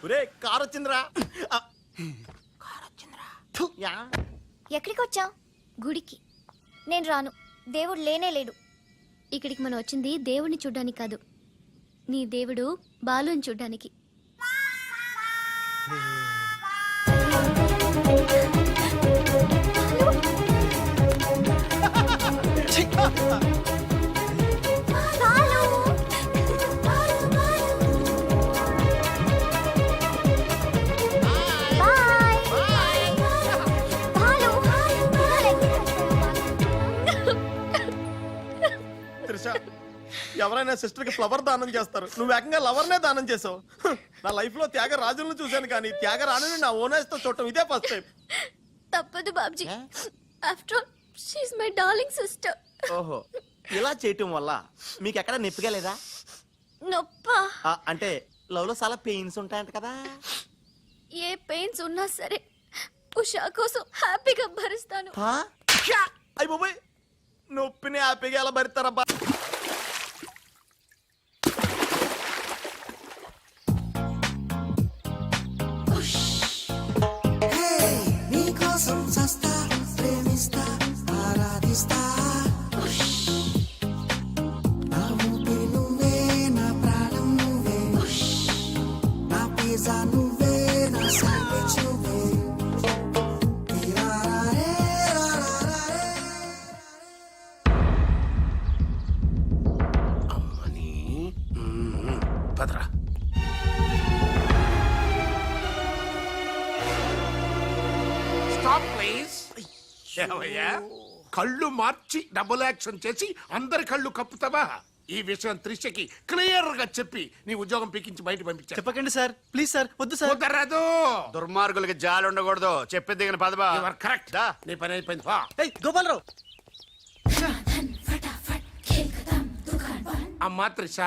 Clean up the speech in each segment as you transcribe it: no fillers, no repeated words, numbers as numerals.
ఒరే కారు వచ్చిందిరా. ఎక్కడికి వచ్చావు? గుడికి. నేను రాను, దేవుడు లేనే లేడు. ఇక్కడికి మనం వచ్చింది దేవుడిని చూడ్డానికి కాదు, నీ దేవుడు బాలుని చూడ్డానికి. ఎవరైనా సిస్టర్ కి ఫ్లవర్ దానం చేస్తారు, నువ్వు ఏకంగా లవర్నే దానం చేసావు. నా లైఫ్ లో త్యాగరాజులను చూశాను కానీ త్యాగరాణిని నా ఓనర్స్ తో చూడటం ఇదే ఫస్ట్ టైం. తప్పదు Babji, after all she is my darling sister. ఓహో, ఇలా చేయటం వల్ల మీకు ఎక్కడ నొప్పిగా లేదా? నొప్పా? అంటే లవ్ లో చాలా పెయిన్స్ ఉంటాయంట కదా. ఏ పెయిన్స్ ఉన్నా సరే ఉషా కోసం హ్యాపీగా భరిస్తాను. అయ్య బాబోయ్, నొప్పిని హ్యాపీగా ఎలా భరిస్తారబ్బా? కళ్ళు మార్చి డబుల్ యాక్షన్ చేసి అందరి కళ్ళు కప్పుతావా? ఈ విషయం త్రిషకి క్లియర్ గా చెప్పి నీ ఉద్యోగం పీకించి బయట పంపించా. చెప్పకండి సార్, ప్లీజ్ సార్, వద్దు సార్. కుదరదు. దుర్మార్గులకి జాలి ఉండకూడదు. చెప్పి దిగిన పదబా. కరెక్ట్. నీ పని అయిపోయింది. గోపాలరావు. అమ్మా త్రిష.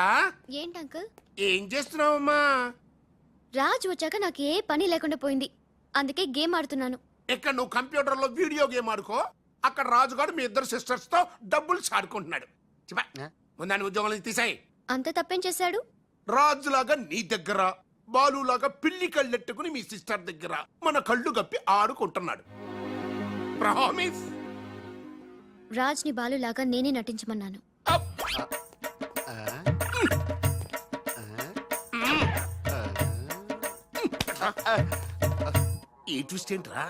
ఏంటి అంకుల్? ఏం చేస్తున్నావమ్మా? రాజు వచ్చాక నాకు ఏ పని లేకుండా పోయింది, అందుకే గేమ్ ఆడుతున్నాను. ఇక్కడ నువ్వు కంప్యూటర్ లో వీడియో గేమ్ ఆడుకో, అక్కడ రాజుగాడు మీ ఇద్దరు సిస్టర్స్ తో డబ్బులు ఆడుకుంటున్నాడు. ముందాన్ని ఉద్యోగం తీసాయి. అంత తప్పేం చేశాడు? రాజులాగా నీ దగ్గర, బాలులాగా పిల్లి కళ్ళెట్టుకుని మీ సిస్టర్ దగ్గర మన కళ్ళు గప్పి ఆడుకుంటున్నాడు. ప్రామిస్. రాజ్ ని బాలులాగా నేనే నటించమన్నాను. ఈ ట్విస్ట్ ఏంట్రా?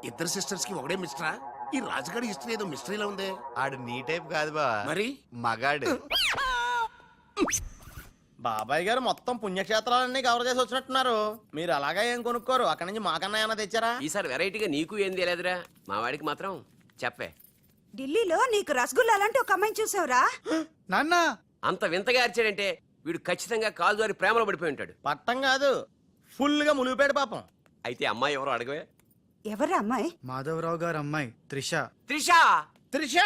ఇద్దరు సిస్టర్స్ కి ఒకడే మిస్టరా? ఈ రాజుగాడి హిస్టరీ ఏదో మిస్టరీలో ఉందే. ఆడు నీ టైప్ కాదు బా, మరి మగాడు. బాబాయ్ గారు మొత్తం పుణ్యక్షేత్రాలన్నీ కవర్ చేసి వచ్చినట్టున్నారు. మీరు అలాగా ఏం కొనుక్కోరు, అక్కడి నుంచి మాకన్నా ఏమైనా తెచ్చారా? ఈసారి వెరైటీగా నీకు ఏం తెలియదురా, మా వాడికి మాత్రం చెప్పే. ఢిల్లీలో నీకు రసగుల్లా లాంటి ఒక అమ్మాయిని చూసావురా? నాన్న అంత వింతగా అరిచాడంటే వీడు ఖచ్చితంగా కాలు ద్వారా ప్రేమలో పడిపోయి ఉంటాడు. పట్టం కాదు, ఫుల్ గా మునిగిపోయాడు పాపం. అయితే అమ్మాయి ఎవరో అడగవే. ఎవరా అమ్మాయి? మాధవరావు గారు అమ్మాయి త్రిష. త్రిష త్రిష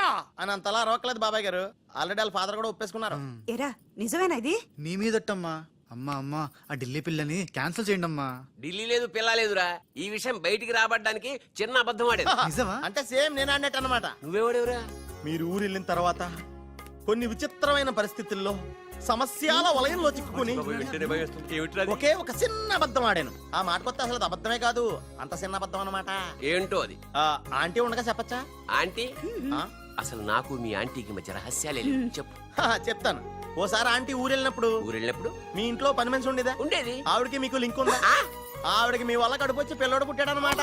అని అంతలా రోకలేదు బాబాయ్ గారు. ఆల్రెడీ వాళ్ళ ఫాదర్ కూడా ఒప్పేసుకున్నారు. ఎరా నిజమేనా ఇది? మీ మీదట్టమ్మా. అమ్మా అమ్మా, ఆ ఢిల్లీ పిల్లని క్యాన్సిల్ చేయండి అమ్మా. ఢిల్లీ లేదు పిల్ల లేదురా, ఈ విషయం బయటికి రాబడ్డానికి చిన్న అబద్ధం ఆడేది. నిజమా? అంటే సేమ్ నేను అన్నట్టు అనమాట. నువ్వేవాడేవురా? మీరు ఊరు వెళ్ళిన తర్వాత కొన్ని విచిత్రమైన పరిస్థితుల్లో సమస్యల వలయంలో చిక్కుకుని ఒకే ఒక చిన్న అబద్ధం ఆడాను. ఆ మాట కొత్త అసలు అబద్ధమే కాదు, అంత చిన్న అబద్ధం అన్నమాట. ఏంటో అది? ఆంటీ ఉండగా చెప్పచ్చా? ఆంటీ? అసలు నాకు మీ ఆంటీకి మధ్య రహస్యాలే చెప్పు. చెప్తాను. ఓసారి ఆంటీ ఊరెళ్ళినప్పుడు మీ ఇంట్లో పని మనిషి ఉండేదా? ఉండేది. ఆవిడకి మీకు లింక్ ఉందా? ఆవిడకి మీ వల్ల కడుపు వచ్చి పిల్లడు పుట్టాడు అనమాట.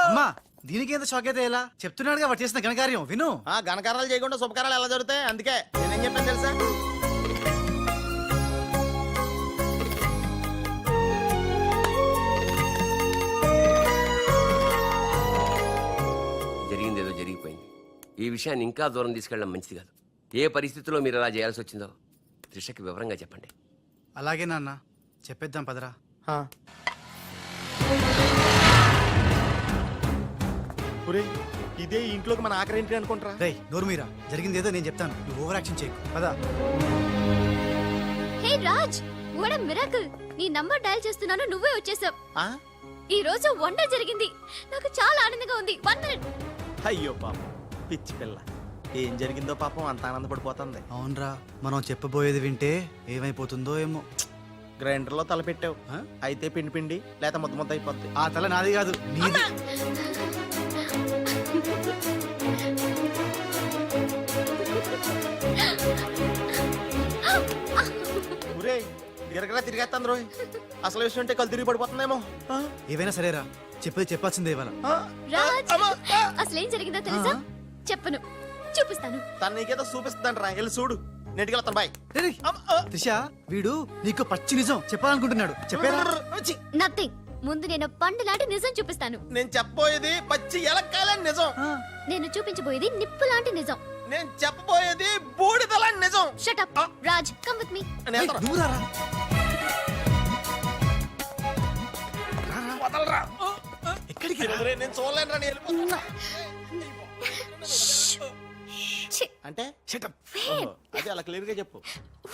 అమ్మా, దీనికి ఎంత షాక్ అయితే ఎలా? చెప్తున్నాడుగా వాడు చేసిన ఘనకార్యం విను. ఘనకారాలు చేయకుండా శుభకారాలు ఎలా జరుగుతాయి? అందుకే నేనేం చెప్పాను తెలుసా? జరిగిందేదో జరిగిపోయింది. ఈ విషయాన్ని ఇంకా దూరం తీసుకెళ్ళడం మంచిది కాదు. ఏ పరిస్థితిలో మీరు అలా చేయాల్సి వచ్చిందో త్రిషకి వివరంగా చెప్పండి. అలాగే నాన్న, చెప్పేద్దాం పదరా. ఇదే ఇంట్లోకి మన ఆఖరి ఏంటి అనుకుంటారా? రేయ్ నోరు మీరా, జరిగింది ఏదో నేను చెప్తాను, నువ్వు ఓవర్ యాక్షన్ చేయకు. పదా. హే రాజ్, వాట్ ఎ మిరాకిల్. నీ నంబర్ డయల్ చేస్తున్నాను, నువ్వే వచ్చేసావ్. ఈ రోజు వండర్ జరిగింది, నాకు చాలా ఆనందంగా ఉంది. 1 minute. అయ్యో పాపం పిచ్చి పిల్ల, ఏం జరిగిందో పాపం అంత ఆనందపడిపోతుంది. అవునరా, మనం చెప్పబోయేది వింటే ఏమైపోతుందో ఏమో. గ్రైండర్ లో తల పెట్టావు అయితే పిండి పిండి లేక ముద్ద ముద్ద అయిపోద్ది. ఆ తల నాది కాదు నీది. ఊరే తిరగరా తిరిగేస్తాను రోయ్. అసలు విషయం ఉంటే కళ్ళు తిరిగి పడిపోతుందేమో. ఏవైనా సరేరా, చెప్పేది చెప్పాల్సిందే ఇవాళ. రాజ్ అసలేం జరిగిందో తెలుసా? చెప్పను, చూపిస్తాను. తను నీకేదో చూపిస్తుందంట రా, వెళ్ళి చూడు. నెటికి వెళ్తాను బాయ్. రేయ్, త్రిష వీడు నీకు పచ్చి నిజం చెప్పాలనుకుంటున్నాడు. చెప్పారా? నథింగ్. ముందు నేను పండు లాంటి నిజం చూపిస్తాను. నేను చెప్పబోయేది పచ్చి ఎలక్కాలని నిజం. నేను చూపించబోయేది నిప్పు లాంటి నిజం. నేను చెప్పబోయేది బూడిదలాంటి నిజం. Shut up Raj, come with me. నేను వెళ్తాను. నువ్వు రారా. వదలరా. ఎక్కడికి రా? ఒరేయ్, నేను చూడలేను రా, నేను వెళ్ళిపోతున్నా. ఛీ, అంటే Shut up. ఓహో, అదే అలా క్లియర్ గా చెప్పు.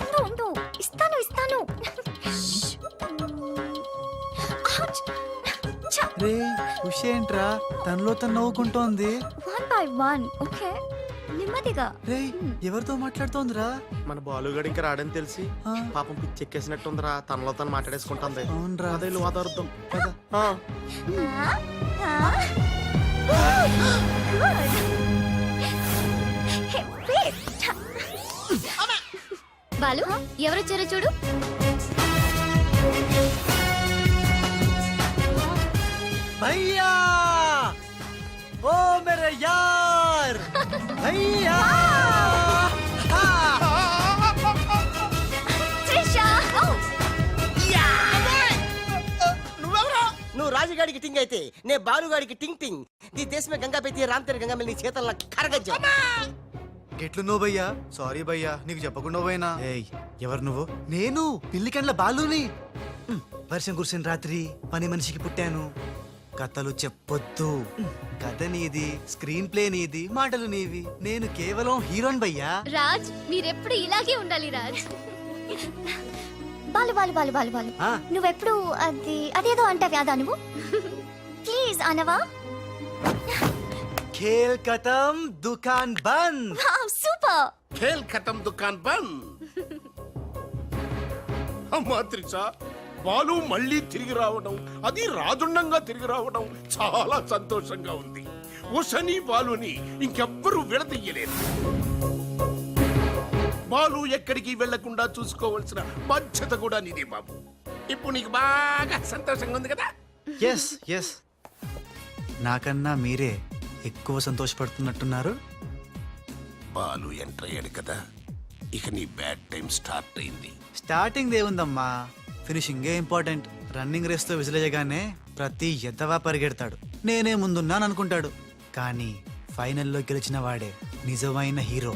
ఉండు ఉండు, ఇస్తాను ఇస్తాను. Ouch. ఛ, రే ఏంట్రా తనలో తను నవ్వుకుంటోంది. one by one, okay? నెమ్మదిగా. రే ఎవరితో మాట్లాడుతోందిరా? మన బాలుగాడు ఇంకా రాడని తెలిసి ఆ. పాపం పిచ్చి ఎక్కేసినట్టుందిరా. తనలో తను మాట్లాడేసుకుంటుంది. అవునరా. అదే వాదార్థం. Hey, wait. ఛ. బాలు, ఎవరొచ్చారో చూడు. భయ్యా ఓ మేరే యార్ భయ్యా. త్రిష. Oh. నువ్వెవరా? నువ్వు రాజుగాడికి టింగ్ అయితే నే బాలుగాడికి టింగ్ టింగ్ నీ దేశమే గంగా పెట్టి రామ్తేరి గంగా నీ చేతల్లో కరగజ్జా. గెట్లు నువ్వు భయ్యా. సారీ భయ్యా, నీకు చెప్పకుండా పోయినా. ఏయ్ ఎవరు నువ్వు? నేను పిల్లికండ్ల బాలుని. వర్షం కురిసిన రాత్రి పని మనిషికి పుట్టాను. కథలు చెప్పొద్దు. కథ నీది, స్క్రీన్ ప్లే నీది, మాటలు నీవి. నేను కేవలం హీరోన్ భయ్యా. రాజ్, మీరెప్పుడు ఇలాగే ఉండాలి రాజ్. బాలు బాలు బాలు బాలు బాలు, ఆ. నువ్వెప్పుడు అదేదో అంటావా అదా నువ్వు? ప్లీజ్ అనవా. ఖేల్ ఖతం దుకాన్ బంద్. సూపర్. ఖేల్ ఖతం దుకాన్ బంద్. అమ్మా త్రిష, బాలు మళ్ళీ తిరిగి రావడం, అది రాజుండంగా తిరిగి రావడం చాలా సంతోషంగా ఉంది. ఉషని బాలుని ఇంకెవ్వరూ విడదీయలేదు. బాలు ఎక్కడికి వెళ్లకుండా చూసుకోవాల్సిన బాధ్యత కూడా నీదే బాబు. ఇప్పుడు నీకు బాగా సంతోషంగా ఉంది కదా? ఎస్ ఎస్, నాకన్నా మీరే ఎక్కువ సంతోషపడుతున్నట్టున్నారు. బాలు ఎంటర్ అయ్యాడు కదా, ఇక నీ బ్యాడ్ టైం స్టార్ట్ అయింది. స్టార్టింగ్ దేవుందమ్మా, ఫినిషింగే ఇంపార్టెంట్. రన్నింగ్ రేస్ తో విసిలేయగానే ప్రతి ఎద్దవా పరిగెడతాడు, నేనే ముందున్నాను అనుకుంటాడు. కానీ ఫైనల్లో గెలిచిన వాడే నిజమైన హీరో.